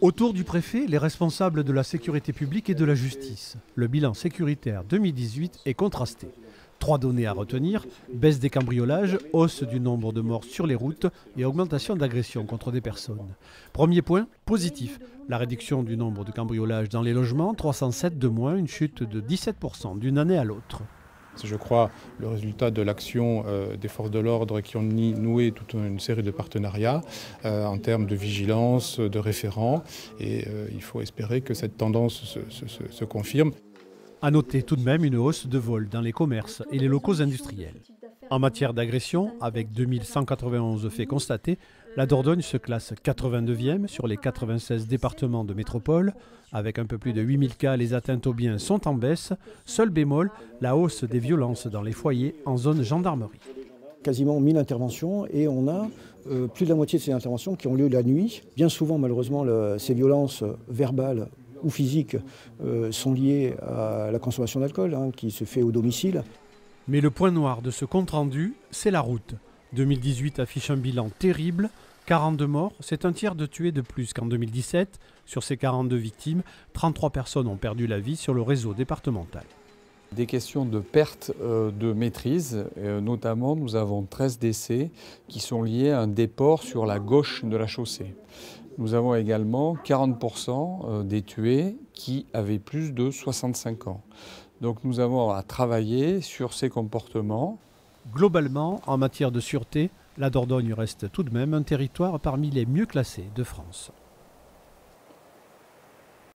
Autour du préfet, les responsables de la sécurité publique et de la justice. Le bilan sécuritaire 2018 est contrasté. 3 données à retenir: baisse des cambriolages, hausse du nombre de morts sur les routes et augmentation d'agressions contre des personnes. Premier point, positif, la réduction du nombre de cambriolages dans les logements, 307 de moins, une chute de 17% d'une année à l'autre. C'est, je crois, le résultat de l'action des forces de l'ordre qui ont noué toute une série de partenariats en termes de vigilance, de référents. Et il faut espérer que cette tendance se confirme. À noter tout de même une hausse de vols dans les commerces et les locaux industriels. En matière d'agression, avec 2191 faits constatés, la Dordogne se classe 82e sur les 96 départements de métropole. Avec un peu plus de 8000 cas, les atteintes aux biens sont en baisse. Seul bémol, la hausse des violences dans les foyers en zone gendarmerie. Quasiment 1000 interventions et on a plus de la moitié de ces interventions qui ont lieu la nuit. Bien souvent, malheureusement, ces violences verbales ou physiques sont liées à la consommation d'alcool qui se fait au domicile. Mais le point noir de ce compte-rendu, c'est la route. 2018 affiche un bilan terrible, 42 morts, c'est un tiers de tués de plus qu'en 2017. Sur ces 42 victimes, 33 personnes ont perdu la vie sur le réseau départemental. Des questions de perte de maîtrise, notamment nous avons 13 décès qui sont liés à un déport sur la gauche de la chaussée. Nous avons également 40% des tués qui avaient plus de 65 ans. Donc nous avons à travailler sur ces comportements. Globalement, en matière de sûreté, la Dordogne reste tout de même un territoire parmi les mieux classés de France.